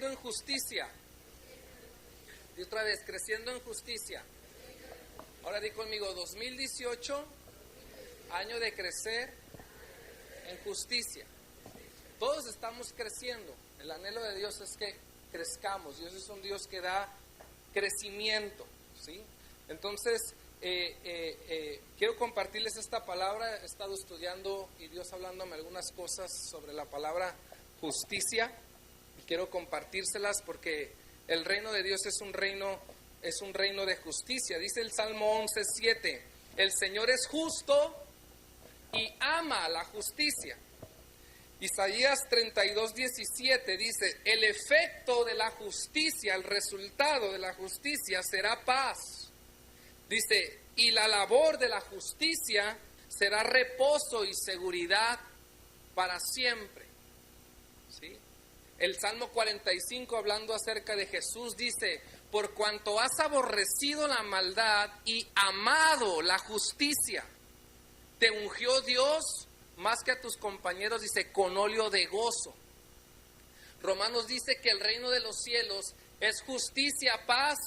en justicia. Y otra vez, creciendo en justicia. Ahora di conmigo, 2018, año de crecer en justicia. Todos estamos creciendo. El anhelo de Dios es que crezcamos. Dios es un Dios que da crecimiento, ¿sí? Entonces, quiero compartirles esta palabra. He estado estudiando y Dios hablándome algunas cosas sobre la palabra justicia. Y quiero compartírselas porque el reino de Dios es un reino de justicia. Dice el Salmo 11:7, el Señor es justo y ama la justicia. Isaías 32:17 dice, el efecto de la justicia, el resultado de la justicia será paz. Dice, y la labor de la justicia será reposo y seguridad para siempre. ¿Sí? El Salmo 45, hablando acerca de Jesús, dice, por cuanto has aborrecido la maldad y amado la justicia, te ungió Dios más que a tus compañeros, dice, con óleo de gozo. Romanos dice que el reino de los cielos es justicia, paz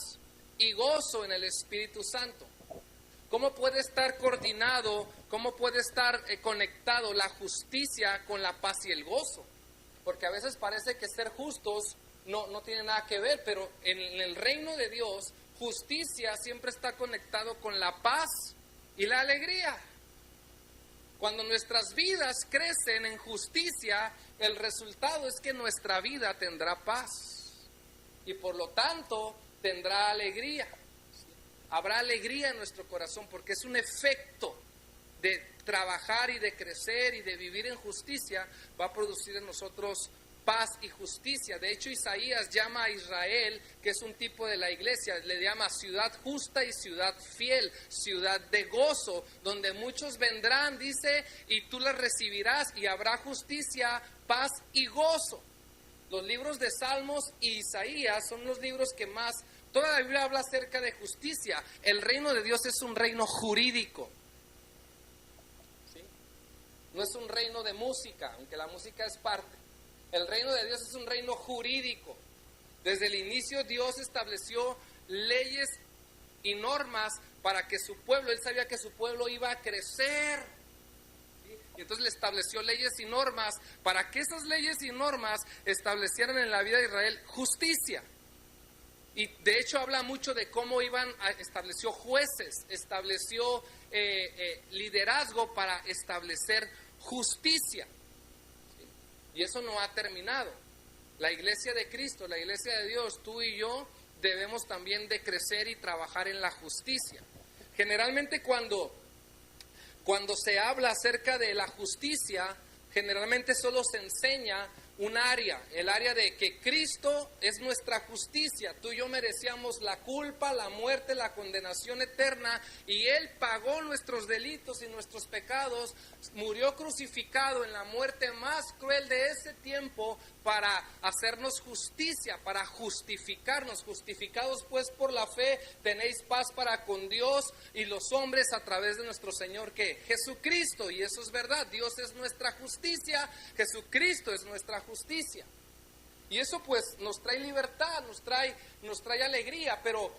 y gozo en el Espíritu Santo. ¿Cómo puede estar coordinado, cómo puede estar conectado la justicia con la paz y el gozo? Porque a veces parece que ser justos no tiene nada que ver, pero en el reino de Dios, justicia siempre está conectado con la paz y la alegría. Cuando nuestras vidas crecen en justicia, el resultado es que nuestra vida tendrá paz y por lo tanto tendrá alegría. Habrá alegría en nuestro corazón porque es un efecto de trabajar y de crecer y de vivir en justicia, va a producir en nosotros paz y justicia. De hecho, Isaías llama a Israel, que es un tipo de la iglesia, le llama ciudad justa y ciudad fiel, ciudad de gozo, donde muchos vendrán, dice, y tú las recibirás y habrá justicia, paz y gozo. Los libros de Salmos y Isaías son los libros que más, toda la Biblia habla acerca de justicia. El reino de Dios es un reino jurídico. ¿Sí? No es un reino de música, aunque la música es parte. El reino de Dios es un reino jurídico. Desde el inicio Dios estableció leyes y normas para que su pueblo, Él sabía que su pueblo iba a crecer. ¿Sí? Y entonces le estableció leyes y normas para que esas leyes y normas establecieran en la vida de Israel justicia. Y de hecho habla mucho de cómo estableció jueces, estableció liderazgo para establecer justicia. Y eso no ha terminado. La iglesia de Cristo, la iglesia de Dios, tú y yo debemos también de crecer y trabajar en la justicia. Generalmente cuando se habla acerca de la justicia, generalmente solo se enseña un área, el área de que Cristo es nuestra justicia. Tú y yo merecíamos la culpa, la muerte, la condenación eterna, y Él pagó nuestros delitos y nuestros pecados, murió crucificado en la muerte más cruel de ese tiempo para hacernos justicia, para justificarnos. Justificados pues por la fe, tenéis paz para con Dios y los hombres a través de nuestro Señor, ¿qué? Jesucristo. Y eso es verdad, Dios es nuestra justicia, Jesucristo es nuestra justicia. Y eso pues nos trae libertad, nos trae alegría, pero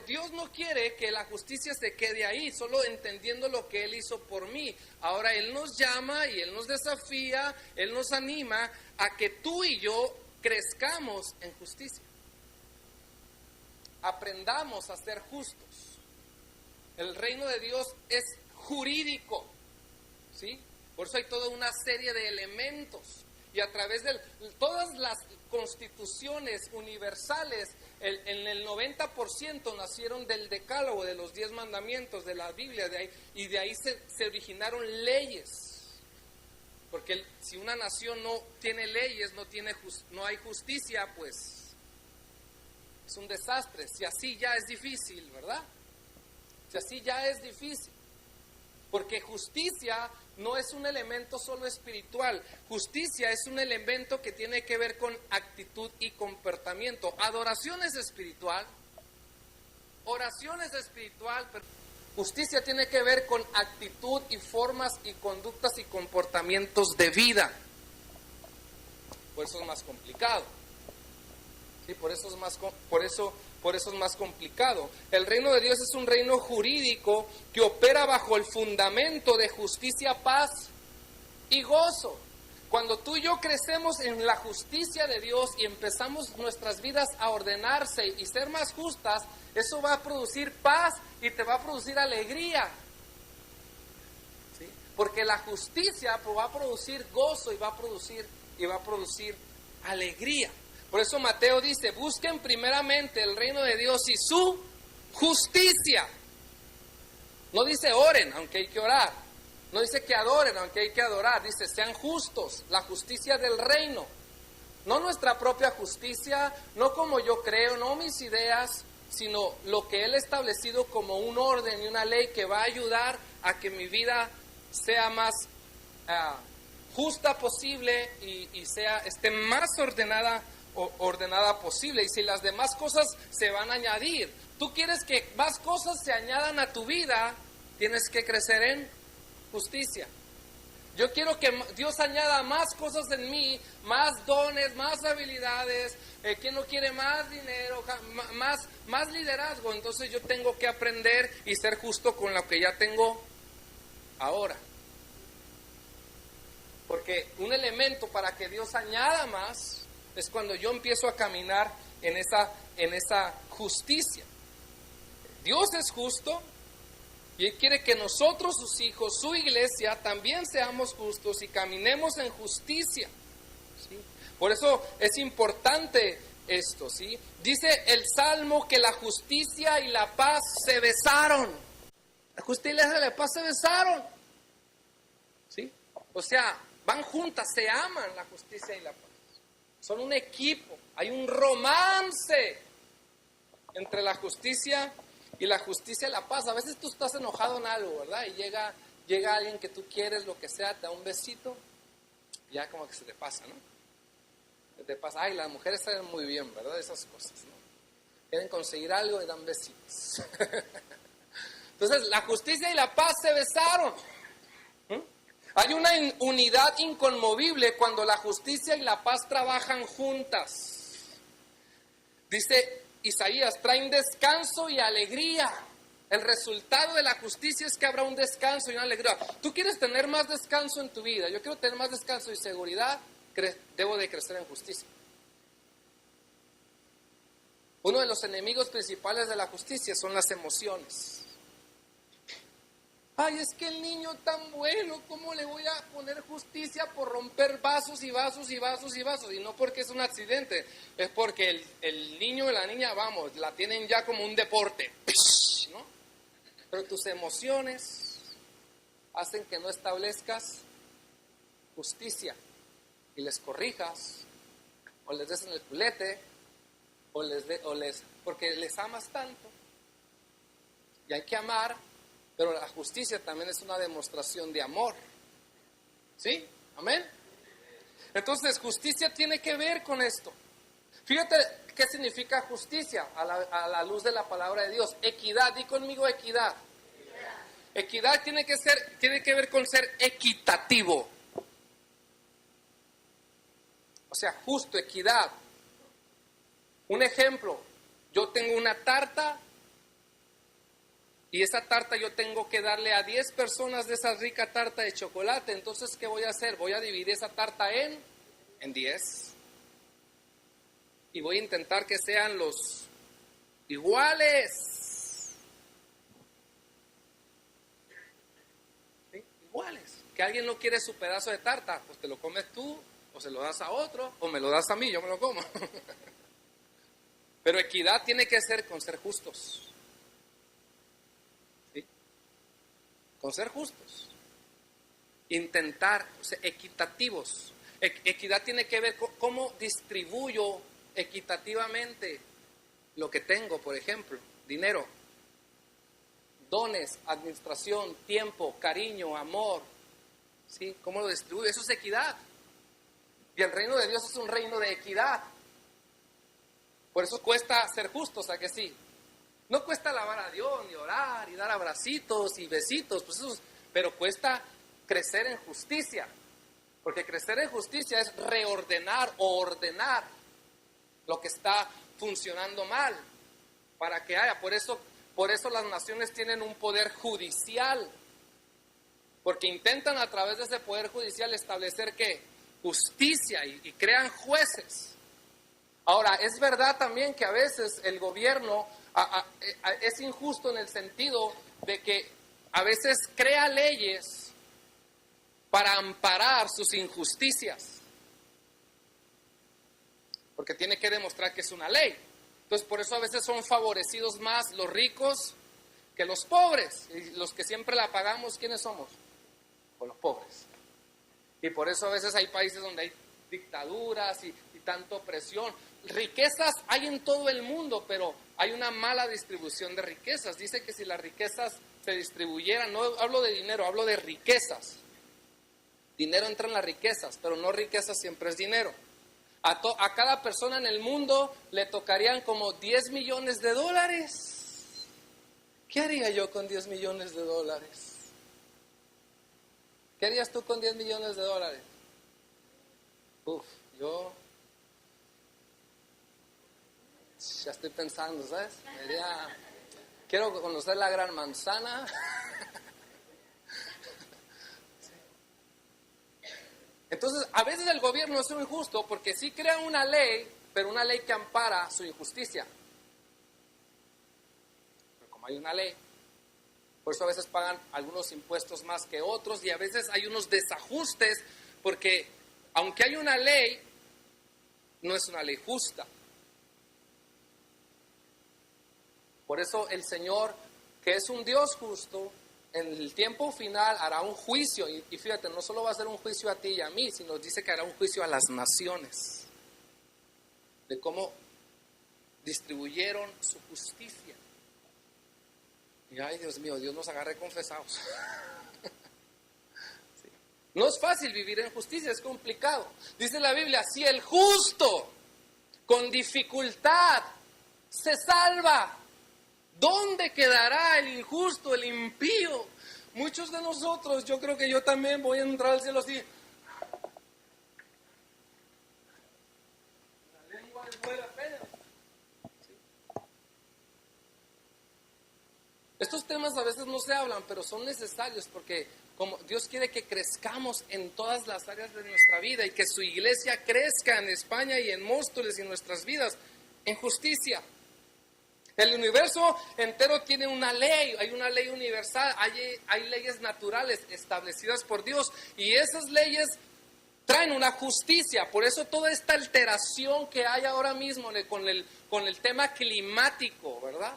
Dios no quiere que la justicia se quede ahí, solo entendiendo lo que Él hizo por mí. Ahora Él nos llama y Él nos desafía, Él nos anima a que tú y yo crezcamos en justicia. Aprendamos a ser justos. El reino de Dios es jurídico, ¿sí? Por eso hay toda una serie de elementos. Y a través de todas las constituciones universales, en el 90% nacieron del decálogo, de los 10 mandamientos de la Biblia, y de ahí se originaron leyes. Porque si una nación no tiene leyes, no hay justicia, pues es un desastre. Si así ya es difícil, ¿verdad? Si así ya es difícil. Porque justicia no es un elemento solo espiritual. Justicia es un elemento que tiene que ver con actitud y comportamiento. Adoración es espiritual, oración es espiritual, pero justicia tiene que ver con actitud y formas y conductas y comportamientos de vida. Por eso es más complicado. ¿sí? Por eso es más complicado. El reino de Dios es un reino jurídico que opera bajo el fundamento de justicia, paz y gozo. Cuando tú y yo crecemos en la justicia de Dios y empezamos nuestras vidas a ordenarse y ser más justas, eso va a producir paz y te va a producir alegría. ¿Sí? Porque la justicia pues, va a producir gozo y va a producir alegría. Por eso Mateo dice, busquen primeramente el reino de Dios y su justicia. No dice oren, aunque hay que orar. No dice que adoren, aunque hay que adorar. Dice, sean justos, la justicia del reino. No nuestra propia justicia, no como yo creo, no mis ideas, sino lo que Él ha establecido como un orden y una ley que va a ayudar a que mi vida sea más justa posible y esté más ordenada posible. Y si las demás cosas se van a añadir, tú quieres que más cosas se añadan a tu vida, tienes que crecer en justicia. Yo quiero que Dios añada más cosas en mí, más dones, más habilidades. ¿Quién no quiere más dinero, más liderazgo? Entonces yo tengo que aprender y ser justo con lo que ya tengo ahora. Porque un elemento para que Dios añada más es cuando yo empiezo a caminar en esa justicia. Dios es justo. Y Él quiere que nosotros, sus hijos, su iglesia, también seamos justos y caminemos en justicia. ¿Sí? Por eso es importante esto, ¿sí? Dice el Salmo que la justicia y la paz se besaron. La justicia y la paz se besaron. ¿Sí? O sea, van juntas, se aman la justicia y la paz. Son un equipo, hay un romance entre la justicia y la justicia y la paz. A veces tú estás enojado en algo, ¿verdad? Y llega alguien que tú quieres, lo que sea, te da un besito, y ya como que se te pasa, ¿no? Se te pasa. Ay, las mujeres saben muy bien, ¿verdad? Esas cosas, ¿no? Quieren conseguir algo y dan besitos. Entonces, la justicia y la paz se besaron. Hay una unidad inconmovible cuando la justicia y la paz trabajan juntas. Dice Isaías, traen descanso y alegría. El resultado de la justicia es que habrá un descanso y una alegría. Tú quieres tener más descanso en tu vida. Yo quiero tener más descanso y seguridad. Debo de crecer en justicia. Uno de los enemigos principales de la justicia son las emociones. Ay, es que el niño tan bueno, ¿cómo le voy a poner justicia por romper vasos y vasos y vasos y vasos? Y no porque es un accidente, es porque el niño y la niña, vamos, la tienen ya como un deporte, ¿no? Pero tus emociones hacen que no establezcas justicia y les corrijas, o les des en el culete, porque les amas tanto. Y hay que amar. Pero la justicia también es una demostración de amor. ¿Sí? ¿Amén? Entonces, justicia tiene que ver con esto. Fíjate qué significa justicia a la luz de la palabra de Dios. Equidad, di conmigo equidad. Equidad tiene que ver con ser equitativo. O sea, justo, equidad. Un ejemplo, yo tengo una tarta. Y esa tarta yo tengo que darle a 10 personas de esa rica tarta de chocolate. Entonces, ¿qué voy a hacer? Voy a dividir esa tarta en 10. Y voy a intentar que sean los iguales. ¿Sí? Iguales. Que alguien no quiere su pedazo de tarta, pues te lo comes tú, o se lo das a otro, o me lo das a mí, yo me lo como. Pero equidad tiene que ser con ser justos. Con ser justos, intentar, o sea, equitativos. Equidad tiene que ver con cómo distribuyo equitativamente lo que tengo, por ejemplo, dinero, dones, administración, tiempo, cariño, amor, ¿sí? ¿Cómo lo distribuyo? Eso es equidad. Y el reino de Dios es un reino de equidad. Por eso cuesta ser justos, ¿a que sí? No cuesta alabar a Dios, ni orar, y dar abracitos y besitos, pues eso, pero cuesta crecer en justicia. Porque crecer en justicia es reordenar o ordenar lo que está funcionando mal, para que haya. Por eso las naciones tienen un poder judicial, porque intentan a través de ese poder judicial establecer ¿qué? Justicia y crean jueces. Ahora, es verdad también que a veces el gobierno es injusto en el sentido de que a veces crea leyes para amparar sus injusticias, porque tiene que demostrar que es una ley. Entonces, por eso a veces son favorecidos más los ricos que los pobres. Y los que siempre la pagamos, ¿quiénes somos? Pues los pobres. Y por eso a veces hay países donde hay dictaduras y tanta opresión. Riquezas hay en todo el mundo, pero hay una mala distribución de riquezas. Dice que si las riquezas se distribuyeran, no hablo de dinero, hablo de riquezas. Dinero entra en las riquezas, pero no riqueza siempre es dinero. A cada persona en el mundo le tocarían como 10 millones de dólares. ¿Qué haría yo con 10 millones de dólares? ¿Qué harías tú con 10 millones de dólares? Yo ya estoy pensando, ¿sabes? Quiero conocer la Gran Manzana. Entonces, a veces el gobierno es injusto porque sí crea una ley, pero una ley que ampara su injusticia. Pero como hay una ley, por eso a veces pagan algunos impuestos más que otros y a veces hay unos desajustes porque aunque hay una ley, no es una ley justa. Por eso el Señor, que es un Dios justo, en el tiempo final hará un juicio, y fíjate, no solo va a ser un juicio a ti y a mí, sino dice que hará un juicio a las naciones, de cómo distribuyeron su justicia. Y ay, Dios mío, Dios nos agarre confesados. Sí. No es fácil vivir en justicia, es complicado. Dice la Biblia, si el justo con dificultad se salva, ¿dónde quedará el injusto, el impío? Muchos de nosotros, yo creo que yo también voy a entrar al cielo así. La lengua de fuera apenas. ¿Sí? Estos temas a veces no se hablan, pero son necesarios porque como Dios quiere que crezcamos en todas las áreas de nuestra vida y que su iglesia crezca en España y en Móstoles y en nuestras vidas en justicia. El universo entero tiene una ley, hay una ley universal, hay leyes naturales establecidas por Dios y esas leyes traen una justicia. Por eso toda esta alteración que hay ahora mismo con el tema climático, ¿verdad?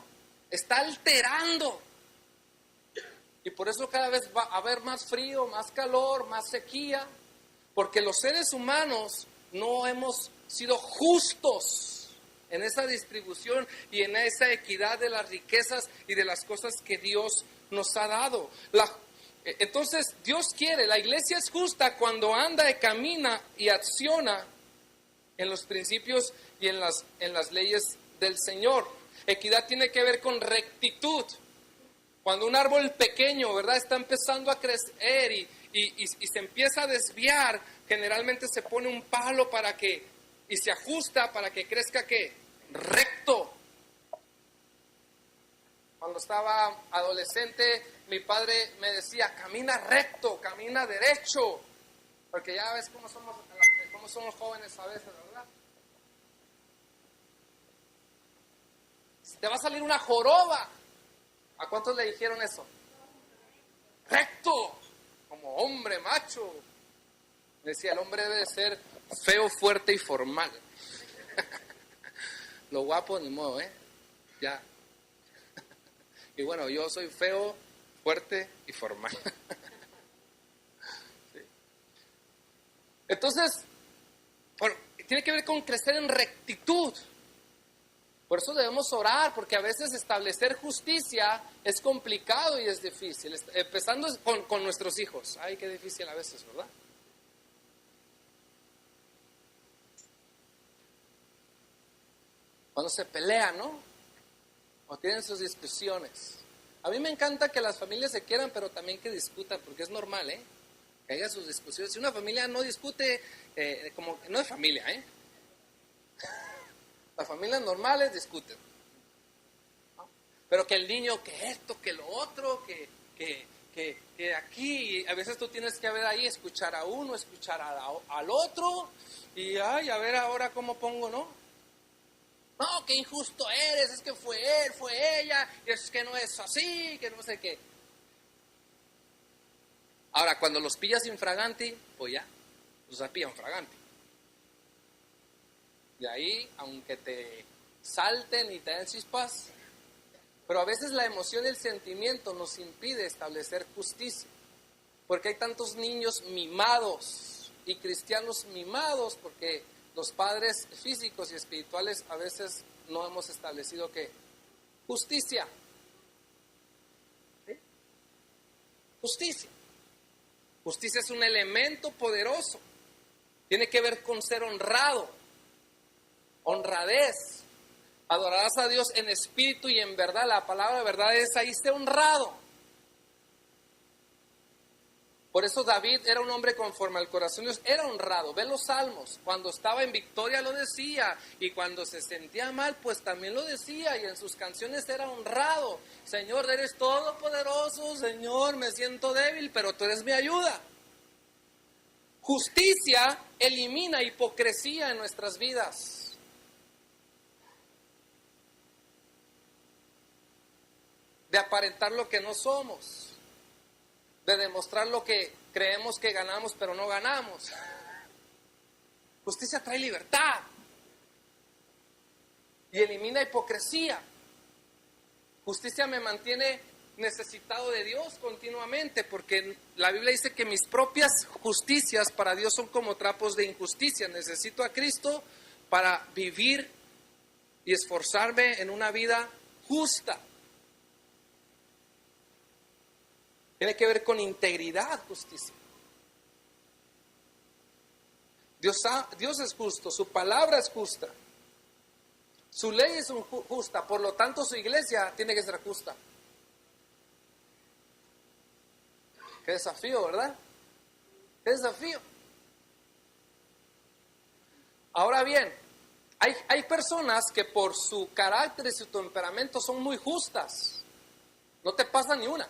Está alterando. Y por eso cada vez va a haber más frío, más calor, más sequía, porque los seres humanos no hemos sido justos en esa distribución y en esa equidad de las riquezas y de las cosas que Dios nos ha dado. Entonces Dios quiere, la iglesia es justa cuando anda y camina y acciona en los principios y en las leyes del Señor. Equidad tiene que ver con rectitud. Cuando un árbol pequeño, ¿verdad?, está empezando a crecer y se empieza a desviar, generalmente se pone un palo y se ajusta para que crezca ¿qué? Recto. Cuando estaba adolescente, mi padre me decía, camina recto, camina derecho, porque ya ves cómo somos jóvenes a veces, ¿verdad? Si te va a salir una joroba, ¿a cuántos le dijeron eso? Recto, como hombre macho. Decía, el hombre debe de ser feo, fuerte y formal. Lo guapo ni modo, ya. Y bueno, yo soy feo, fuerte y formal. ¿Sí? Entonces, bueno, tiene que ver con crecer en rectitud. Por eso debemos orar, porque a veces establecer justicia es complicado y es difícil. Empezando con nuestros hijos. Ay, qué difícil a veces, ¿verdad? Cuando se pelean, ¿no? O tienen sus discusiones. A mí me encanta que las familias se quieran, pero también que discutan, porque es normal, que haya sus discusiones. Si una familia no discute, como no es familia, Las familias normales discuten, ¿no? Pero que el niño, que esto, que lo otro, que aquí, a veces tú tienes que ver ahí, escuchar a uno, escuchar al otro, y ay, a ver ahora cómo pongo, ¿no? No, qué injusto eres, es que fue él, fue ella, y es que no es así, que no sé qué. Ahora, cuando los pillas infraganti, pues ya, los pillan infraganti. Y ahí, aunque te salten y te den chispas, pero a veces la emoción y el sentimiento nos impide establecer justicia. Porque hay tantos niños mimados y cristianos mimados porque los padres físicos y espirituales a veces no hemos establecido ¿qué? Justicia. ¿Sí? Justicia. Justicia es un elemento poderoso. Tiene que ver con ser honrado, honradez. Adorarás a Dios en espíritu y en verdad. La palabra verdad es ahí, sé honrado. Por eso David era un hombre conforme al corazón de Dios, era honrado. Ve los salmos, cuando estaba en victoria lo decía, y cuando se sentía mal, pues también lo decía, y en sus canciones era honrado. Señor, eres todopoderoso, Señor, me siento débil, pero tú eres mi ayuda. Justicia elimina hipocresía en nuestras vidas. De aparentar lo que no somos. De demostrar lo que creemos que ganamos, pero no ganamos. Justicia trae libertad y elimina hipocresía. Justicia me mantiene necesitado de Dios continuamente, porque la Biblia dice que mis propias justicias para Dios son como trapos de injusticia. Necesito a Cristo para vivir y esforzarme en una vida justa. Tiene que ver con integridad, justicia. Dios es justo, su palabra es justa, su ley es justa, por lo tanto su iglesia tiene que ser justa. Qué desafío, ¿verdad? Qué desafío. Ahora bien, hay personas que por su carácter y su temperamento son muy justas. No te pasa ni una.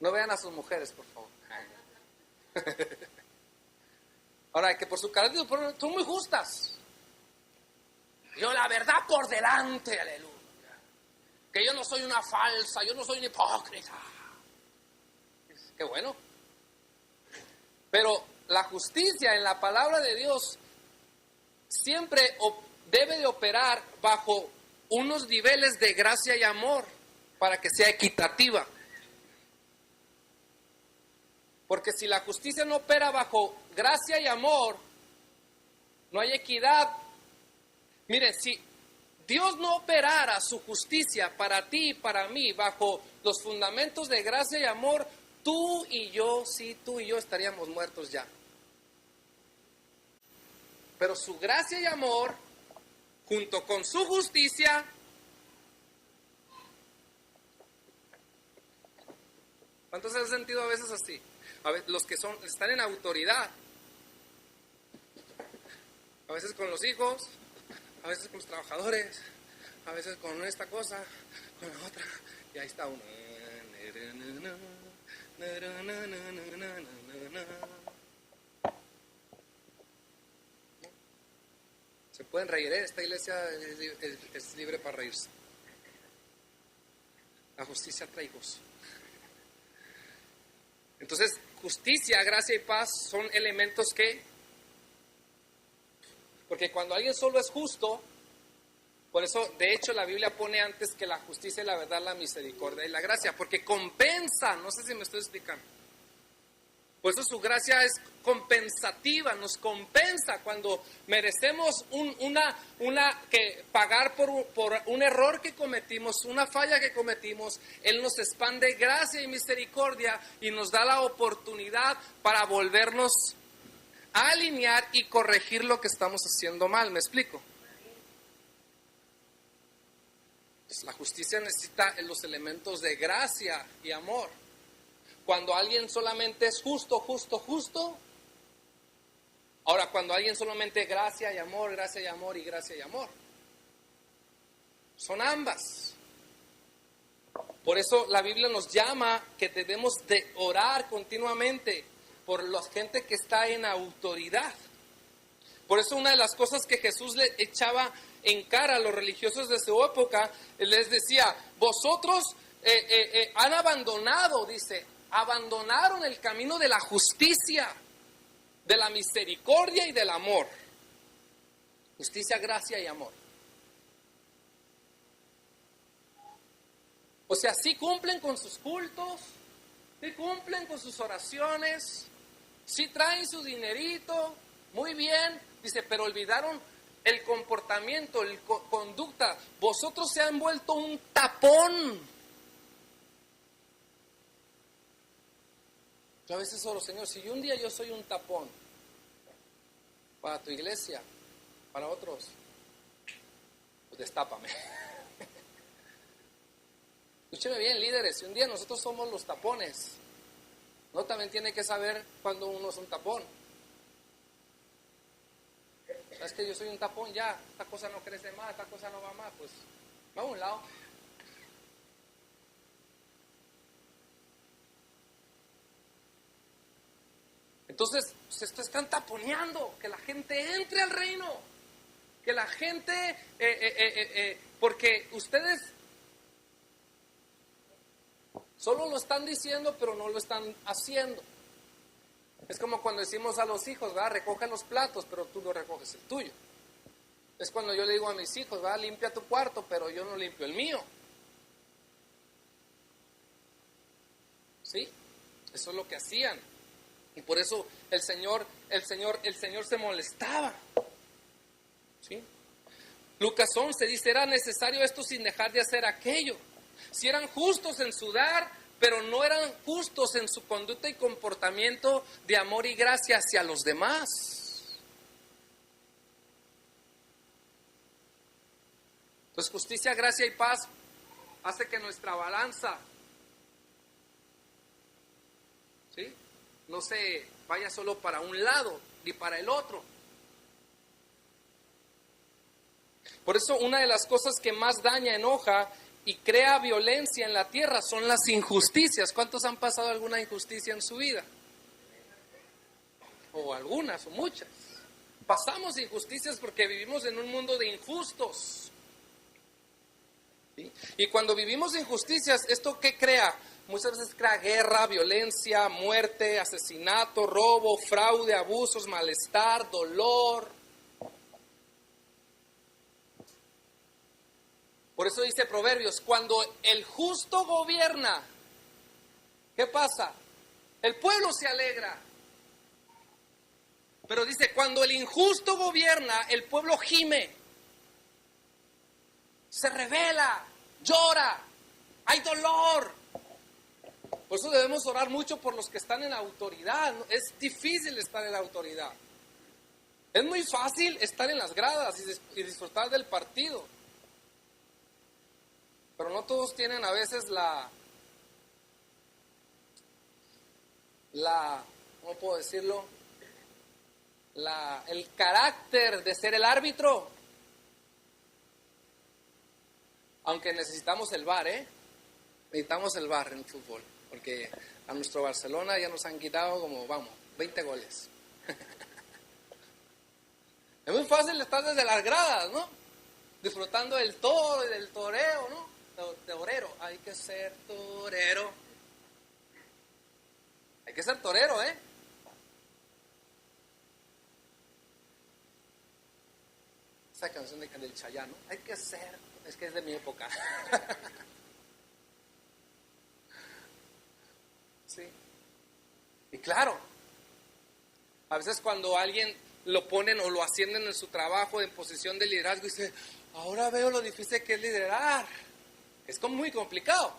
No vean a sus mujeres, por favor. Ahora, que por su carácter son muy justas. Yo la verdad por delante, aleluya. Que yo no soy una falsa, yo no soy una hipócrita. Qué bueno. Pero la justicia en la palabra de Dios siempre debe de operar bajo unos niveles de gracia y amor para que sea equitativa. Porque si la justicia no opera bajo gracia y amor, no hay equidad. Miren, si Dios no operara su justicia para ti y para mí bajo los fundamentos de gracia y amor, tú y yo estaríamos muertos ya. Pero su gracia y amor, junto con su justicia, ¿cuántos se han sentido a veces así? A veces, los que están en autoridad, a veces con los hijos, a veces con los trabajadores, a veces con esta cosa, con la otra, y ahí está uno. Se pueden reír, ¿eh? Esta iglesia es libre para reírse. La justicia trae gozo. Entonces, justicia, gracia y paz son elementos que, porque cuando alguien solo es justo, por eso, de hecho, la Biblia pone antes que la justicia y la verdad, la misericordia y la gracia, porque compensa, no sé si me estoy explicando. Por eso su gracia es compensativa, nos compensa cuando merecemos que pagar por un error que cometimos, una falla que cometimos. Él nos expande gracia y misericordia y nos da la oportunidad para volvernos a alinear y corregir lo que estamos haciendo mal. ¿Me explico? Pues la justicia necesita los elementos de gracia y amor. Cuando alguien solamente es justo, Ahora, cuando alguien solamente gracia y amor, gracia y amor y gracia y amor. Son ambas. Por eso la Biblia nos llama que debemos de orar continuamente por la gente que está en autoridad. Por eso una de las cosas que Jesús le echaba en cara a los religiosos de su época, les decía, vosotros han abandonado, dice, abandonaron el camino de la justicia, de la misericordia y del amor. Justicia, gracia y amor. O sea, sí cumplen con sus cultos, sí cumplen con sus oraciones, sí traen su dinerito, muy bien, dice, pero olvidaron el comportamiento, la conducta. Vosotros se han vuelto un tapón. Yo a veces oro, Señor, si un día yo soy un tapón para tu iglesia, para otros, pues destápame. Escúcheme bien, líderes, si un día nosotros somos los tapones, no también tiene que saber cuando uno es un tapón. ¿Sabes que yo soy un tapón? Ya, esta cosa no crece más, esta cosa no va más, pues va a un lado. Entonces, se están taponeando, que la gente entre al reino, que la gente, porque ustedes solo lo están diciendo, pero no lo están haciendo. Es como cuando decimos a los hijos, ¿verdad? Recoge los platos, pero tú no recoges el tuyo. Es cuando yo le digo a mis hijos, ¿verdad? Limpia tu cuarto, pero yo no limpio el mío. ¿Sí? Eso es lo que hacían. Y por eso el Señor se molestaba. ¿Sí? Lucas 11 dice, era necesario esto sin dejar de hacer aquello. Si eran justos en su dar, pero no eran justos en su conducta y comportamiento de amor y gracia hacia los demás. Pues justicia, gracia y paz hace que nuestra balanza, ¿sí?, no se vaya solo para un lado ni para el otro. Por eso una de las cosas que más daña, enoja y crea violencia en la tierra son las injusticias. ¿Cuántos han pasado alguna injusticia en su vida? O algunas, o muchas. Pasamos injusticias porque vivimos en un mundo de injustos. ¿Sí? Y cuando vivimos injusticias, ¿esto qué crea? Muchas veces crea guerra, violencia, muerte, asesinato, robo, fraude, abusos, malestar, dolor. Por eso dice Proverbios, cuando el justo gobierna, ¿qué pasa? El pueblo se alegra. Pero dice, cuando el injusto gobierna, el pueblo gime, se revela, llora, hay dolor. Por eso debemos orar mucho por los que están en la autoridad. Es difícil estar en la autoridad. Es muy fácil estar en las gradas y disfrutar del partido. Pero no todos tienen a veces ¿cómo puedo decirlo? El carácter de ser el árbitro. Aunque necesitamos el VAR, necesitamos el VAR en el fútbol. Porque a nuestro Barcelona ya nos han quitado como, 20 goles. Es muy fácil estar desde las gradas, ¿no? Disfrutando del toro y del toreo, ¿no? Torero, hay que ser torero. Hay que ser torero, Esa canción del Chayanne, ¿no? Hay que ser, es que es de mi época. Sí. Y claro, a veces cuando alguien lo ponen o lo ascienden en su trabajo en posición de liderazgo, dice, ahora veo lo difícil que es liderar. Es muy complicado.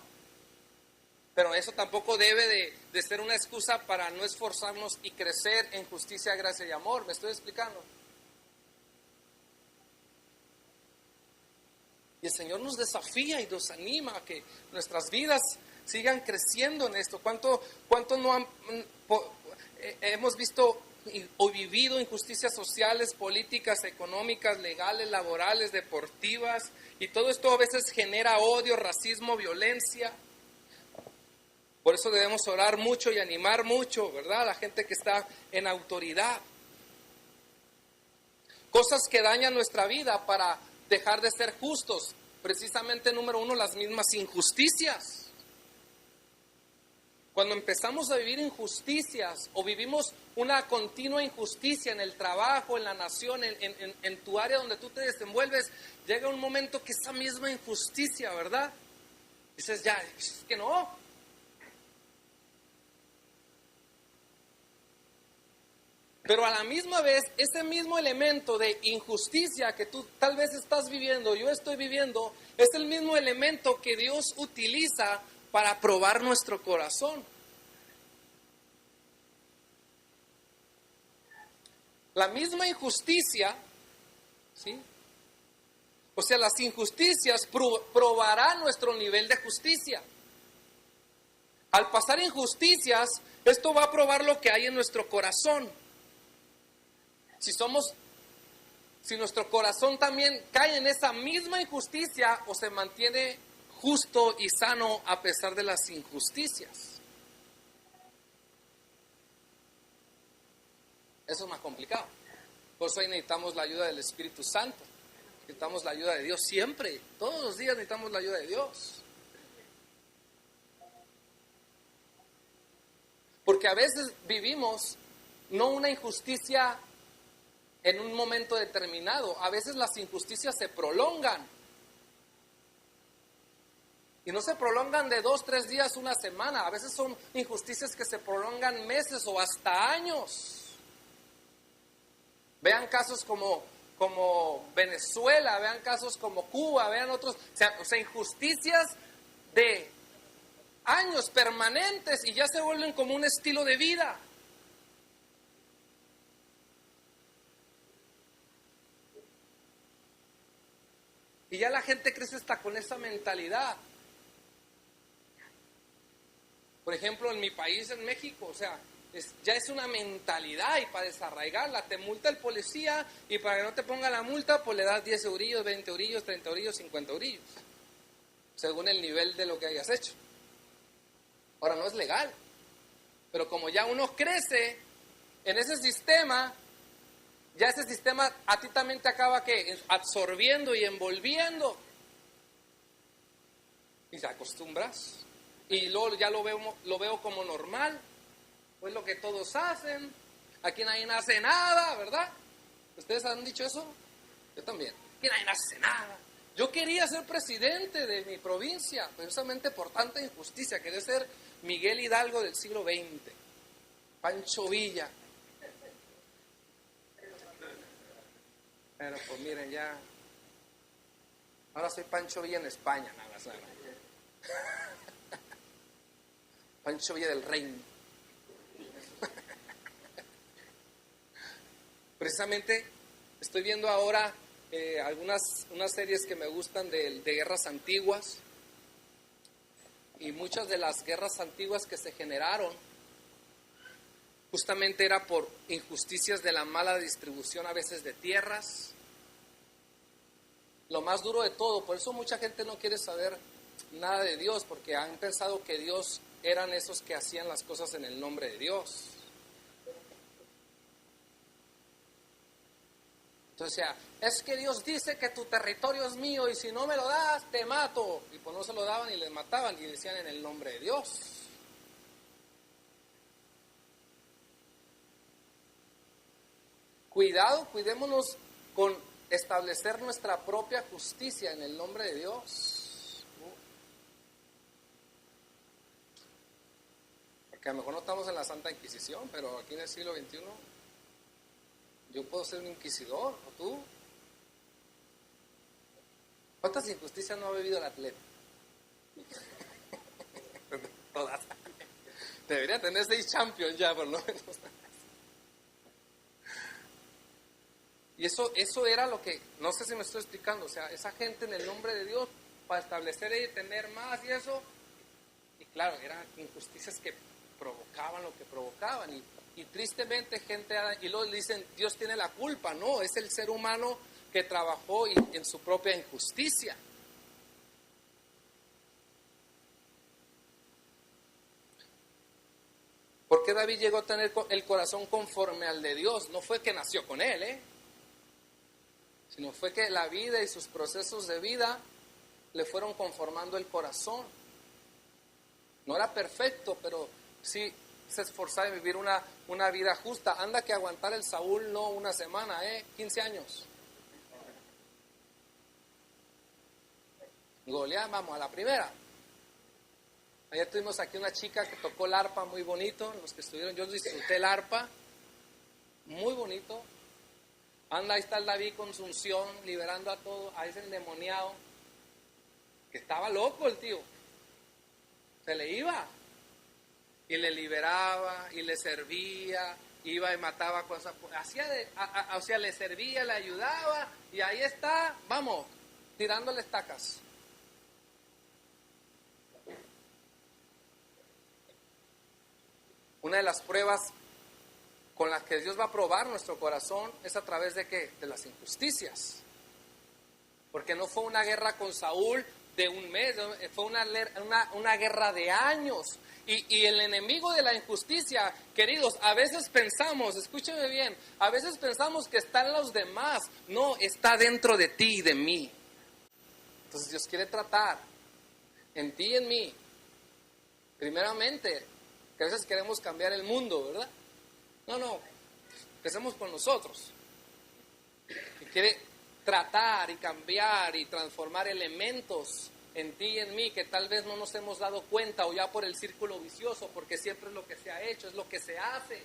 Pero eso tampoco debe de ser una excusa para no esforzarnos y crecer en justicia, gracia y amor. ¿Me estoy explicando? Y el Señor nos desafía y nos anima a que nuestras vidas sigan creciendo en esto. ¿Cuánto no hemos visto o vivido injusticias sociales, políticas, económicas, legales, laborales, deportivas, y todo esto a veces genera odio, racismo, violencia. Por eso debemos orar mucho y animar mucho, ¿verdad?, a la gente que está en autoridad. Cosas que dañan nuestra vida para dejar de ser justos. Precisamente, número uno, las mismas injusticias. Cuando empezamos a vivir injusticias o vivimos una continua injusticia en el trabajo, en la nación, en tu área donde tú te desenvuelves, llega un momento que esa misma injusticia, ¿verdad?, dices, ya, es que no. Pero a la misma vez, ese mismo elemento de injusticia que tú tal vez estás viviendo, yo estoy viviendo, es el mismo elemento que Dios utiliza para probar nuestro corazón. La misma injusticia, ¿sí? O sea, las injusticias probarán nuestro nivel de justicia. Al pasar injusticias, esto va a probar lo que hay en nuestro corazón. Si nuestro corazón también cae en esa misma injusticia o se mantiene justo y sano a pesar de las injusticias. Eso es más complicado. Por eso ahí necesitamos la ayuda del Espíritu Santo. Necesitamos la ayuda de Dios siempre. Todos los días necesitamos la ayuda de Dios. Porque a veces vivimos no una injusticia en un momento determinado. A veces las injusticias se prolongan. Y no se prolongan de 2, 3 días, una semana. A veces son injusticias que se prolongan meses o hasta años. Vean casos como Venezuela, vean casos como Cuba, vean otros. O sea, injusticias de años permanentes y ya se vuelven como un estilo de vida. Y ya la gente crece hasta con esa mentalidad. Por ejemplo, en mi país, en México, o sea, ya es una mentalidad, y para desarraigarla, te multa el policía y para que no te ponga la multa, pues le das 10 eurillos, 20 eurillos, 30 eurillos, 50 eurillos, según el nivel de lo que hayas hecho. Ahora, no es legal, pero como ya uno crece en ese sistema, ya ese sistema a ti también te acaba absorbiendo y envolviendo. Y te acostumbras. Y luego ya lo veo como normal. Pues lo que todos hacen. Aquí nadie hace nada, ¿verdad? ¿Ustedes han dicho eso? Yo también. Aquí nadie hace nada. Yo quería ser presidente de mi provincia, precisamente por tanta injusticia. Quería ser Miguel Hidalgo del siglo XX. Pancho Villa. Pero pues miren, ya. Ahora soy Pancho Villa en España, nada más. Pancho Villa del Reino. Precisamente estoy viendo ahora unas series que me gustan de guerras antiguas. Y muchas de las guerras antiguas que se generaron justamente era por injusticias de la mala distribución a veces de tierras. Lo más duro de todo, por eso mucha gente no quiere saber nada de Dios, porque han pensado que Dios eran esos que hacían las cosas en el nombre de Dios. Entonces, es que Dios dice que tu territorio es mío y si no me lo das, te mato. Y pues no se lo daban y les mataban y decían en el nombre de Dios. Cuidémonos con establecer nuestra propia justicia en el nombre de Dios. Porque a lo mejor no estamos en la Santa Inquisición, pero aquí en el siglo XXI yo puedo ser un inquisidor, ¿o tú? ¿Cuántas injusticias no ha vivido el atleta? Todas. Debería tener 6 champions ya, por lo menos. Y eso era lo que, no sé si me estoy explicando, o sea, esa gente en el nombre de Dios, para establecer y tener más y eso, y claro, eran injusticias que provocaban lo que provocaban, y Y tristemente gente, y luego le dicen, Dios tiene la culpa. No, es el ser humano que trabajó en su propia injusticia. ¿Por qué David llegó a tener el corazón conforme al de Dios? No fue que nació con él, sino fue que la vida y sus procesos de vida le fueron conformando el corazón. No era perfecto, pero sí se esforzaba en vivir una vida justa. Anda que aguantar el Saúl no una semana, 15 años. Goliat, vamos, a la primera. Ayer tuvimos aquí una chica que tocó el arpa muy bonito, los que estuvieron, yo disfruté el arpa, muy bonito. Anda, ahí está el David con su unción, liberando a todo, a ese endemoniado, que estaba loco el tío, se le iba, y le liberaba, y le servía, iba y mataba cosas, o sea, le servía, le ayudaba, y ahí está, vamos, tirándole estacas. Una de las pruebas con las que Dios va a probar nuestro corazón es a través de ¿qué? De las injusticias. Porque no fue una guerra con Saúl de un mes, fue una guerra de años. Y el enemigo de la injusticia, queridos, a veces pensamos, escúcheme bien, a veces pensamos que está en los demás. No, está dentro de ti y de mí. Entonces Dios quiere tratar en ti y en mí. Primeramente, que a veces queremos cambiar el mundo, ¿verdad? No, empecemos con nosotros. Y quiere tratar y cambiar y transformar elementos en ti y en mí que tal vez no nos hemos dado cuenta o ya por el círculo vicioso, porque siempre es lo que se ha hecho, es lo que se hace.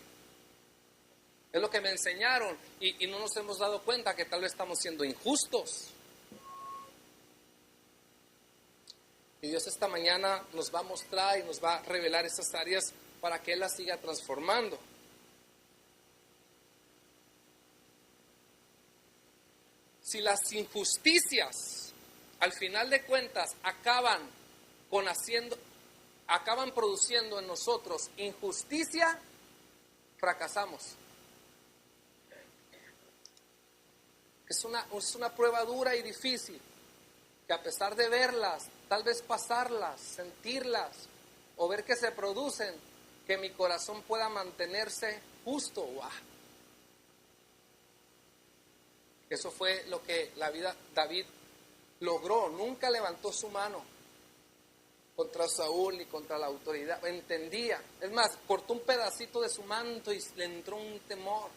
Es lo que me enseñaron y no nos hemos dado cuenta que tal vez estamos siendo injustos. Y Dios esta mañana nos va a mostrar y nos va a revelar esas áreas para que Él las siga transformando. Si las injusticias, al final de cuentas, acaban produciendo en nosotros injusticia, fracasamos. Es una prueba dura y difícil, que a pesar de verlas, tal vez pasarlas, sentirlas o ver que se producen, que mi corazón pueda mantenerse justo. ¡Wow! Eso fue lo que David logró. Nunca levantó su mano contra Saúl ni contra la autoridad. Entendía. Es más, cortó un pedacito de su manto y le entró un temor.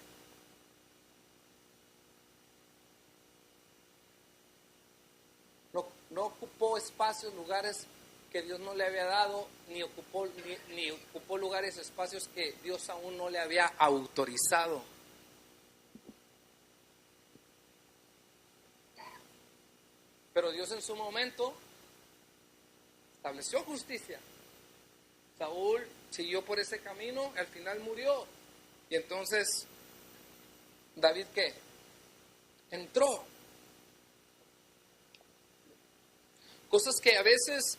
No ocupó espacios, lugares que Dios no le había dado, ni ocupó lugares, espacios que Dios aún no le había autorizado. Pero Dios en su momento estableció justicia. Saúl siguió por ese camino, al final murió. Y entonces, ¿David qué? Entró. Cosas que a veces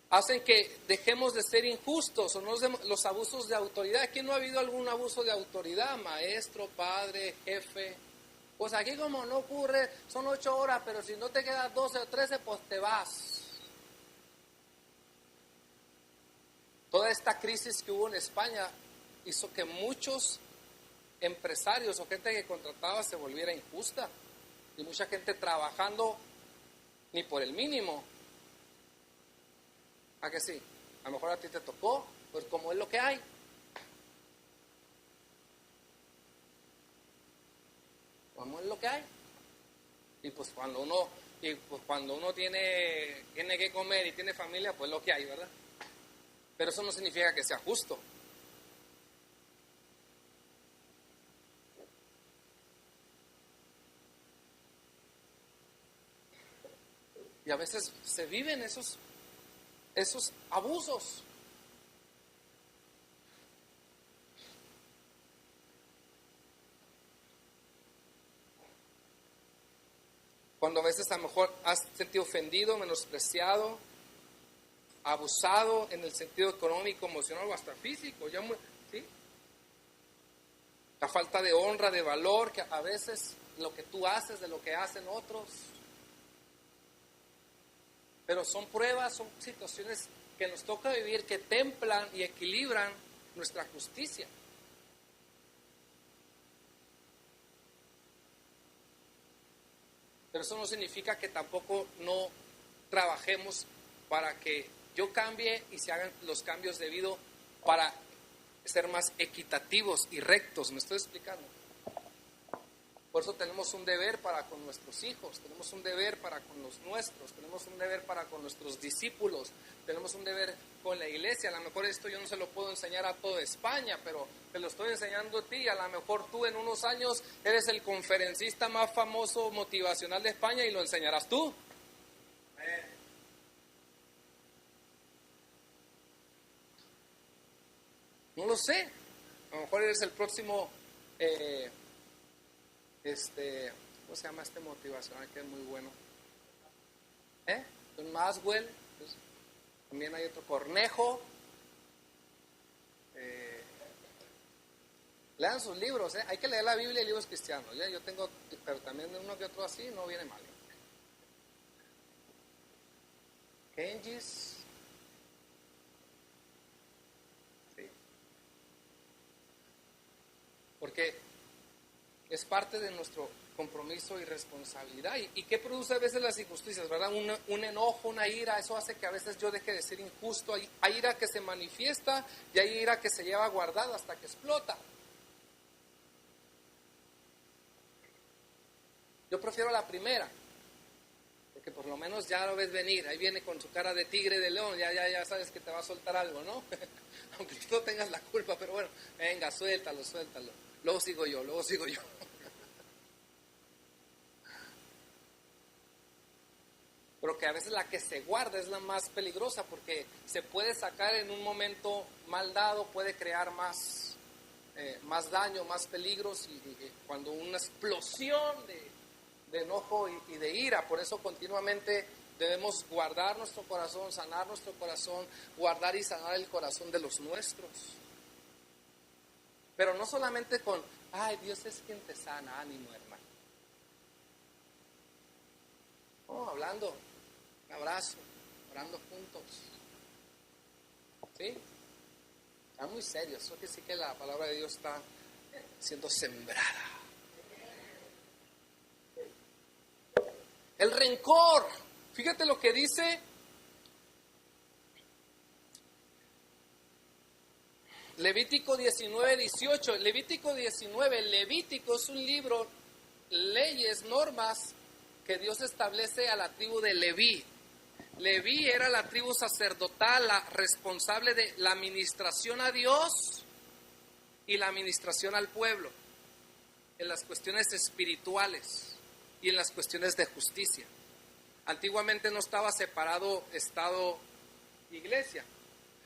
hacen que dejemos de ser injustos o los abusos de autoridad. Aquí no ha habido algún abuso de autoridad, maestro, padre, jefe. Pues aquí como no ocurre, son 8 horas, pero si no te quedas 12 o 13, pues te vas. Toda esta crisis que hubo en España hizo que muchos empresarios o gente que contrataba se volviera injusta. Y mucha gente trabajando ni por el mínimo. ¿A que sí? A lo mejor a ti te tocó, pues como es lo que hay. Como es lo que hay. Y pues cuando uno tiene que comer y tiene familia, pues lo que hay, ¿verdad? Pero eso no significa que sea justo. Y a veces se viven esos abusos. Cuando a veces a lo mejor has sentido ofendido, menospreciado, abusado en el sentido económico, emocional o hasta físico. ¿Sí? la falta de honra, de valor, que a veces lo que tú haces de lo que hacen otros. Pero son pruebas, son situaciones que nos toca vivir, que templan y equilibran nuestra justicia. Pero eso no significa que tampoco no trabajemos para que yo cambie y se hagan los cambios debido para ser más equitativos y rectos. ¿Me estoy explicando? Por eso tenemos un deber para con nuestros hijos, tenemos un deber para con los nuestros, tenemos un deber para con nuestros discípulos, tenemos un deber con la iglesia. A lo mejor esto yo no se lo puedo enseñar a toda España, pero te lo estoy enseñando a ti. A lo mejor tú en unos años eres el conferencista más famoso motivacional de España y lo enseñarás tú. No lo sé. A lo mejor eres el próximo... ¿cómo se llama este motivacional que es muy bueno? John Maxwell, pues, también hay otro, Cornejo. Lean sus libros, hay que leer la Biblia y libros cristianos, ¿ya? Yo tengo, pero también uno que otro así, no viene mal. Keynes, sí. Porque es parte de nuestro compromiso y responsabilidad. ¿Y qué produce a veces las injusticias, verdad? Un enojo, una ira, eso hace que a veces yo deje de ser injusto. Hay ira que se manifiesta y hay ira que se lleva guardada hasta que explota. Yo prefiero la primera, porque por lo menos ya lo ves venir. Ahí viene con su cara de tigre, de león, ya sabes que te va a soltar algo, ¿no? Aunque tú no tengas la culpa, pero bueno, venga, suéltalo. Luego sigo yo. Pero que a veces la que se guarda es la más peligrosa, porque se puede sacar en un momento mal dado, puede crear más daño, más peligros, y cuando una explosión de enojo y de ira. Por eso continuamente debemos guardar nuestro corazón, sanar nuestro corazón, guardar y sanar el corazón de los nuestros. Pero no solamente con, ay, Dios es quien te sana, ánimo, hermano. No, hablando, un abrazo, orando juntos. ¿Sí? Está muy serio, eso que sí que la palabra de Dios está siendo sembrada. El rencor, fíjate lo que dice Levítico 19:18. Levítico 19, Levítico es un libro, leyes, normas que Dios establece a la tribu de Leví. Leví era la tribu sacerdotal, la responsable de la administración a Dios y la administración al pueblo, en las cuestiones espirituales y en las cuestiones de justicia. Antiguamente no estaba separado Estado e iglesia,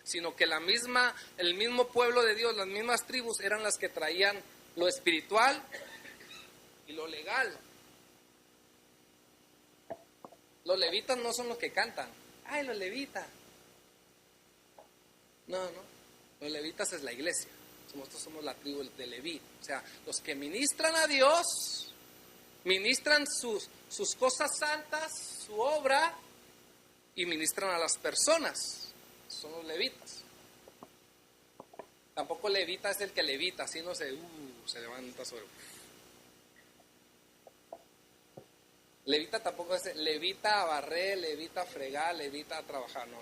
sino que el mismo pueblo de Dios, las mismas tribus eran las que traían lo espiritual y lo legal. Los levitas no son los que cantan. ¡Ay, los levitas! No. Los levitas es la iglesia. Nosotros somos la tribu de Leví. O sea, los que ministran a Dios, ministran sus cosas santas, su obra, y ministran a las personas. Son los levitas. Tampoco levita es el que levita, así no se levanta sobre... Levita tampoco es levita a barrer, levita a fregar, levita a trabajar, no.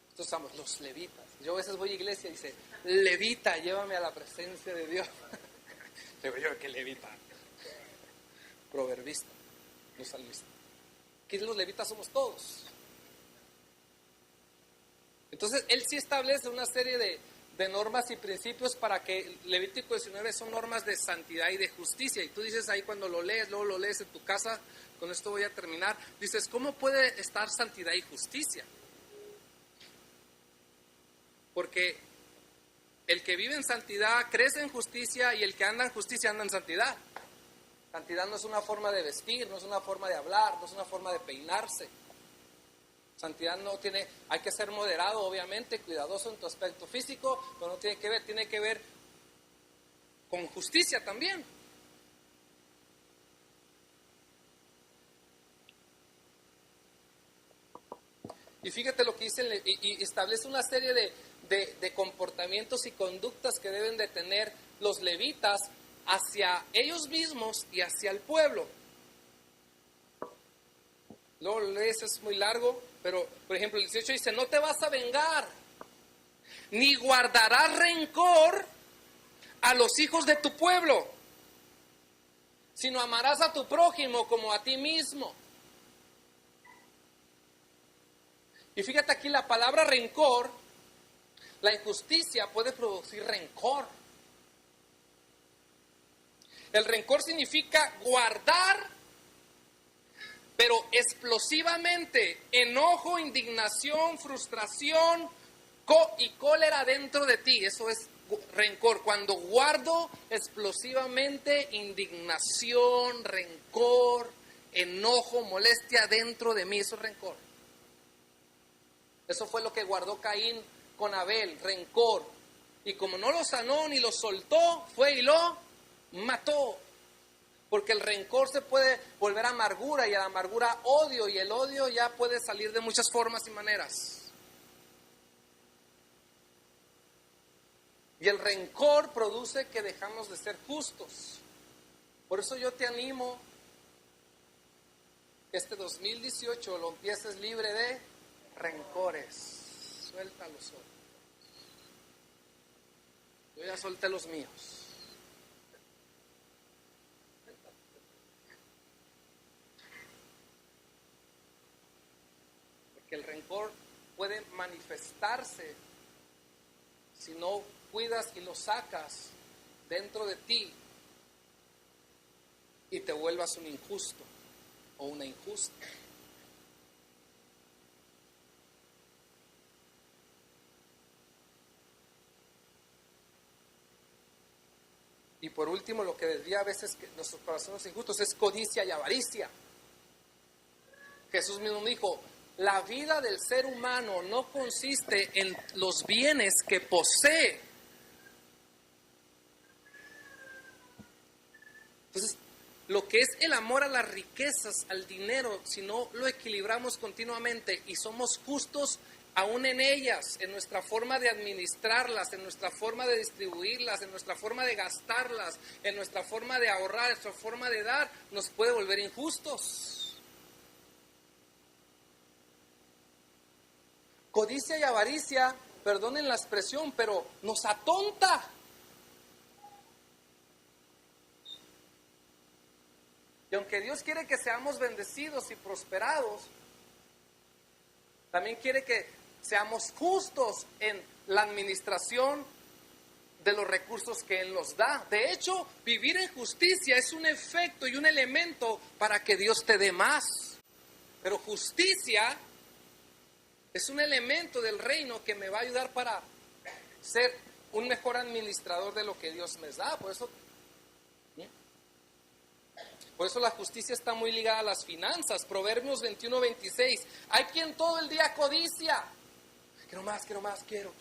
Estos somos los levitas. Yo a veces voy a iglesia y dice, levita, llévame a la presencia de Dios. Digo yo, ¿qué levita? Proverbista, no salmista. Aquí los levitas somos todos. Entonces, él sí establece una serie de normas y principios para que Levítico 19 son normas de santidad y de justicia. Y tú dices ahí cuando lo lees, luego lo lees en tu casa, con esto voy a terminar, dices, ¿cómo puede estar santidad y justicia? Porque el que vive en santidad crece en justicia y el que anda en justicia anda en santidad. Santidad no es una forma de vestir, no es una forma de hablar, no es una forma de peinarse. Santidad hay que ser moderado, obviamente, cuidadoso en tu aspecto físico, pero no tiene que ver con justicia también. Y fíjate lo que dice, y establece una serie de comportamientos y conductas que deben de tener los levitas hacia ellos mismos y hacia el pueblo. Luego lo lees, es muy largo, pero por ejemplo el 18 dice, no te vas a vengar, ni guardarás rencor a los hijos de tu pueblo, sino amarás a tu prójimo como a ti mismo. Y fíjate aquí la palabra rencor, la injusticia puede producir rencor. El rencor significa guardar, pero explosivamente, enojo, indignación, frustración y cólera dentro de ti. Eso es rencor. Cuando guardo explosivamente indignación, rencor, enojo, molestia dentro de mí, eso es rencor. Eso fue lo que guardó Caín con Abel, rencor. Y como no lo sanó ni lo soltó, fue y lo mató. Porque el rencor se puede volver amargura y a la amargura odio, y el odio ya puede salir de muchas formas y maneras. Y el rencor produce que dejamos de ser justos. Por eso yo te animo que este 2018 lo empieces libre de rencores. Suéltalos. Yo ya solté los míos. Porque el rencor puede manifestarse si no cuidas y lo sacas dentro de ti y te vuelvas un injusto o una injusta. Y por último, lo que desvía a veces que nuestros corazones injustos es codicia y avaricia. Jesús mismo dijo, la vida del ser humano no consiste en los bienes que posee. Entonces, lo que es el amor a las riquezas, al dinero, si no lo equilibramos continuamente y somos justos aún en ellas, en nuestra forma de administrarlas, en nuestra forma de distribuirlas, en nuestra forma de gastarlas, en nuestra forma de ahorrar, en nuestra forma de dar, nos puede volver injustos. Codicia y avaricia, perdonen la expresión, pero nos atonta. Y aunque Dios quiere que seamos bendecidos y prosperados, también quiere que seamos justos en la administración de los recursos que Él nos da. De hecho, vivir en justicia es un efecto y un elemento para que Dios te dé más. Pero justicia es un elemento del reino que me va a ayudar para ser un mejor administrador de lo que Dios me da. Por eso la justicia está muy ligada a las finanzas. Proverbios 21:26. Hay quien todo el día codicia. Quiero más, quiero más, quiero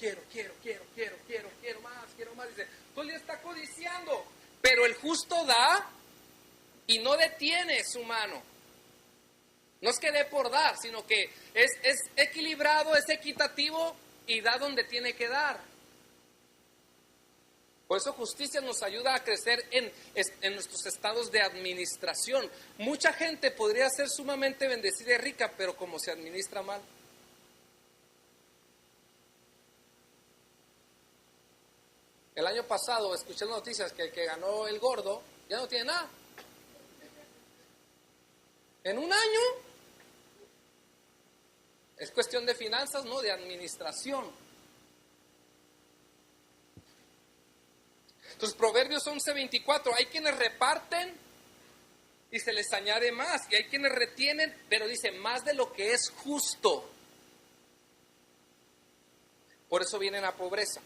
más. Dice, todo el día está codiciando. Pero el justo da y no detiene su mano. No es que dé por dar, sino que es equilibrado, es equitativo y da donde tiene que dar. Por eso justicia nos ayuda a crecer en nuestros estados de administración. Mucha gente podría ser sumamente bendecida y rica, pero como se administra mal. El año pasado escuché las noticias que el que ganó el gordo ya no tiene nada. En un año. Es cuestión de finanzas, no de administración. Entonces, Proverbios 11:24, hay quienes reparten y se les añade más, y hay quienes retienen, pero dice más de lo que es justo. Por eso vienen a pobreza.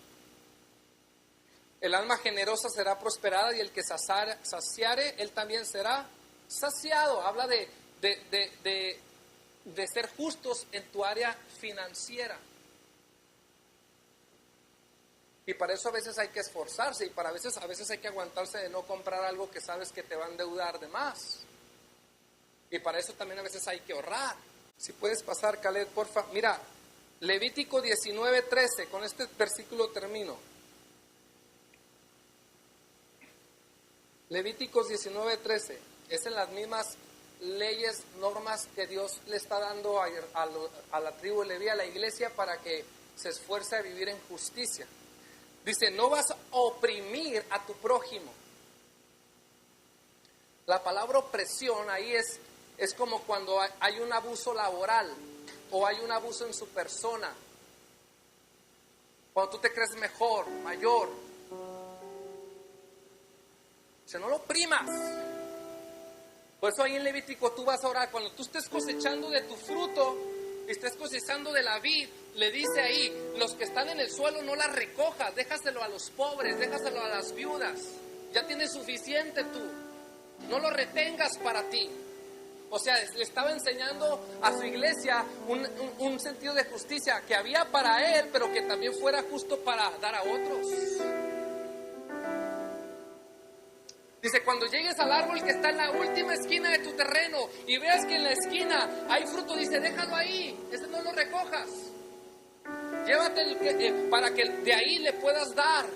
El alma generosa será prosperada y el que saciare, él también será saciado. Habla de ser justos en tu área financiera. Y para eso a veces hay que esforzarse y a veces hay que aguantarse de no comprar algo que sabes que te va a endeudar de más. Y para eso también a veces hay que ahorrar. Si puedes pasar, Caleb, porfa. Mira, Levítico 19:13, con este versículo termino. Levíticos 19:13, es en las mismas leyes, normas que Dios le está dando a la tribu de Leví, a la iglesia, para que se esfuerce a vivir en justicia. Dice, no vas a oprimir a tu prójimo. La palabra opresión ahí es como cuando hay un abuso laboral o hay un abuso en su persona. Cuando tú te crees mejor, mayor. O sea, no lo oprimas. Por eso ahí en Levítico tú vas a orar. Cuando tú estés cosechando de tu fruto, estés cosechando de la vid, le dice ahí, los que están en el suelo no las recojas, déjaselo a los pobres, déjaselo a las viudas. Ya tienes suficiente tú. No lo retengas para ti. O sea, le estaba enseñando a su iglesia un sentido de justicia que había para él, pero que también fuera justo para dar a otros. Dice, cuando llegues al árbol que está en la última esquina de tu terreno y veas que en la esquina hay fruto, dice, déjalo ahí, ese no lo recojas. Llévate para que de ahí le puedas dar.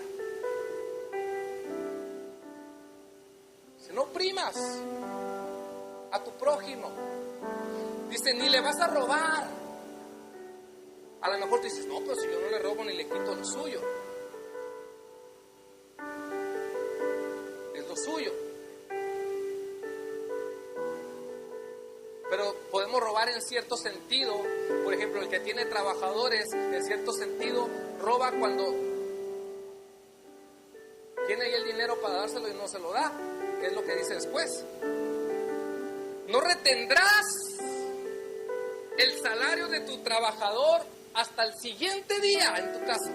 Dice, no oprimas a tu prójimo. Dice, ni le vas a robar. A lo mejor tú dices, no, pero si yo no le robo ni le quito lo suyo. Es lo suyo. Pero podemos robar en cierto sentido. Por ejemplo, el que tiene trabajadores, en cierto sentido, roba cuando tiene ahí el dinero para dárselo y no se lo da. ¿Qué es lo que dice después? No retendrás el salario de tu trabajador hasta el siguiente día en tu casa.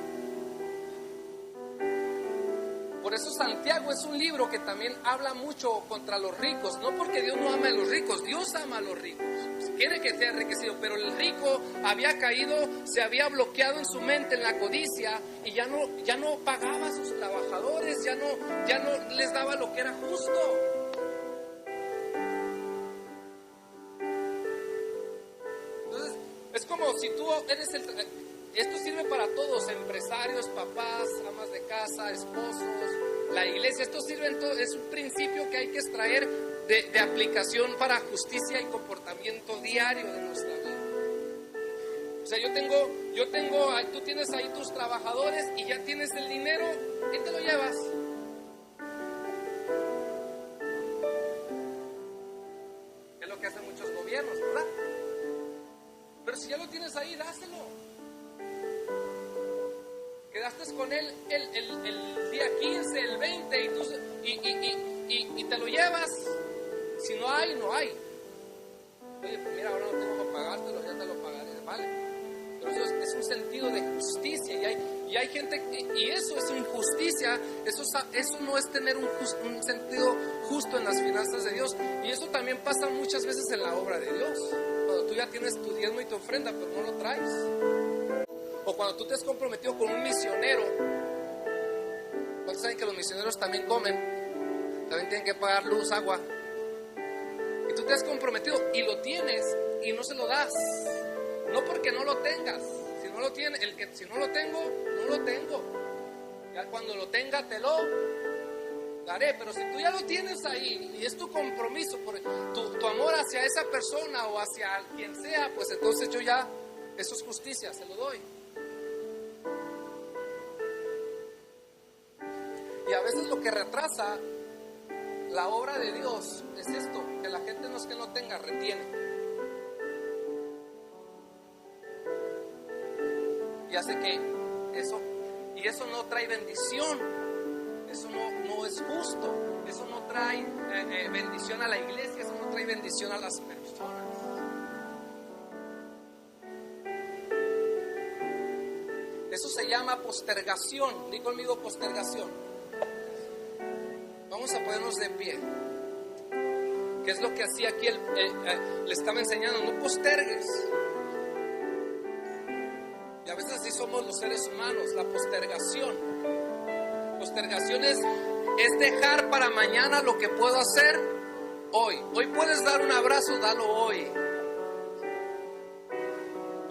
Por eso Santiago es un libro que también habla mucho contra los ricos. No porque Dios no ama a los ricos, Dios ama a los ricos. Quiere que sea enriquecido, pero el rico había caído, se había bloqueado en su mente en la codicia y ya no pagaba a sus trabajadores, ya no les daba lo que era justo. Es como si tú eres esto sirve para todos, empresarios, papás, amas de casa, esposos, la iglesia. Esto sirve en todo, es un principio que hay que extraer de aplicación para justicia y comportamiento diario de nuestra vida. O sea, tú tienes ahí tus trabajadores y ya tienes el dinero, ¿qué te lo llevas? Es lo que hacen muchos gobiernos, ¿verdad? Pero si ya lo tienes ahí, dáselo. Quedaste con él el día 15, el 20 y te lo llevas. Si no hay, no hay. Oye, pues mira, ahora no tengo para pagártelo, ya te lo pagaré, vale. Pero eso es un sentido de justicia y hay gente, y eso es injusticia, eso no es tener un sentido justo en las finanzas de Dios. Y eso también pasa muchas veces en la obra de Dios. Cuando tú ya tienes tu diezmo y tu ofrenda, pero no lo traes. O cuando tú te has comprometido con un misionero. ¿Cuántos saben que los misioneros también comen? También tienen que pagar luz, agua. Y tú te has comprometido y lo tienes y no se lo das. No porque no lo tengas. Si no lo tiene, si no lo tengo, no lo tengo. Ya cuando lo tenga te lo daré. Pero si tú ya lo tienes ahí y es tu compromiso, por tu amor hacia esa persona o hacia quien sea, pues entonces eso es justicia, se lo doy. Y a veces lo que retrasa la obra de Dios es esto, que la gente no es que no tenga, retiene. Y hace que eso no trae bendición, eso no es justo, eso no trae bendición a la iglesia, eso no trae bendición a las personas. Eso se llama postergación. Di conmigo postergación. Vamos a ponernos de pie. ¿Qué es lo que hacía aquí? Le estaba enseñando, no postergues. Y a veces así somos los seres humanos, la postergación. Postergación es dejar para mañana lo que puedo hacer hoy. Hoy puedes dar un abrazo, dalo hoy.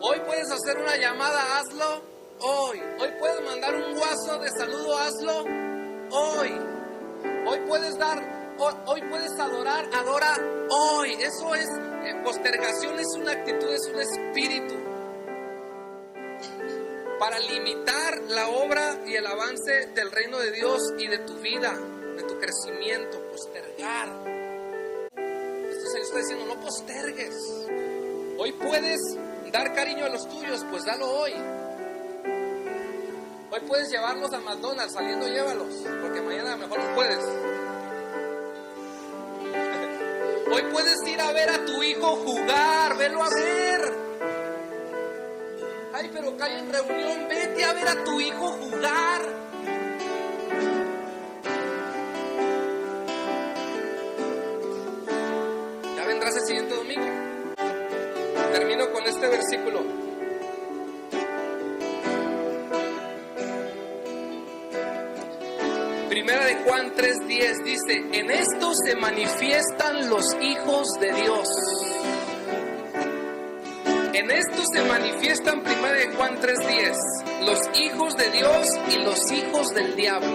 Hoy puedes hacer una llamada, hazlo hoy. Hoy puedes mandar un WhatsApp de saludo, hazlo hoy. Hoy puedes hoy puedes adorar, adora hoy. Eso es, postergación es una actitud, es un espíritu para limitar la obra y el avance del reino de Dios y de tu vida, de tu crecimiento. Postergar. Esto se le está diciendo, no postergues. Hoy puedes dar cariño a los tuyos, pues dalo hoy. Hoy puedes llevarlos a McDonald's, saliendo llévalos, porque mañana a lo mejor no puedes. Hoy puedes ir a ver a tu hijo jugar, velo a ver. Ay, pero cae en reunión, vete a ver a tu hijo jugar. Ya vendrás el siguiente domingo. Termino con este versículo. Primera de Juan 3:10 dice: en esto se manifiestan los hijos de Dios. En esto se manifiestan, Primera de Juan 3:10, los hijos de Dios y los hijos del diablo.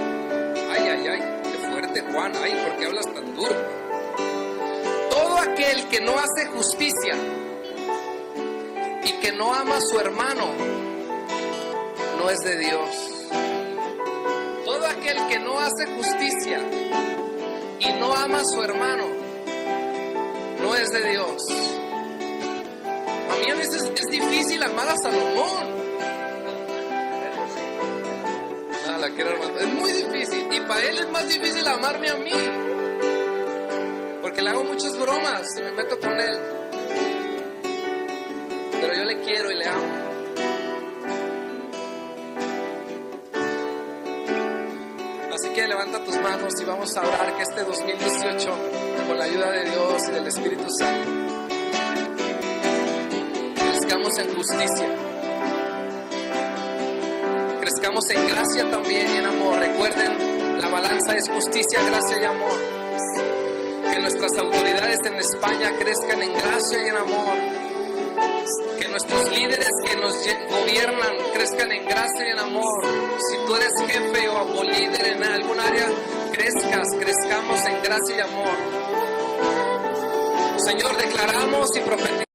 Ay, ay, ay, qué fuerte, Juan. Ay, ¿por qué hablas tan duro? Todo aquel que no hace justicia y que no ama a su hermano no es de Dios. Todo aquel que no hace justicia y no ama a su hermano no es de Dios. A mí a veces es difícil amar a Salomón. Es muy difícil. Y para él es más difícil amarme a mí, porque le hago muchas bromas y me meto con él. Pero yo le quiero y le amo. Así que levanta tus manos y vamos a orar que este 2018, con la ayuda de Dios y del Espíritu Santo, crezcamos en justicia, crezcamos en gracia también y en amor. Recuerden, la balanza es justicia, gracia y amor. Que nuestras autoridades en España crezcan en gracia y en amor. Que nuestros líderes que nos gobiernan crezcan en gracia y en amor. Si tú eres jefe o líder en algún área, crezcamos en gracia y amor. Señor, declaramos y profetizamos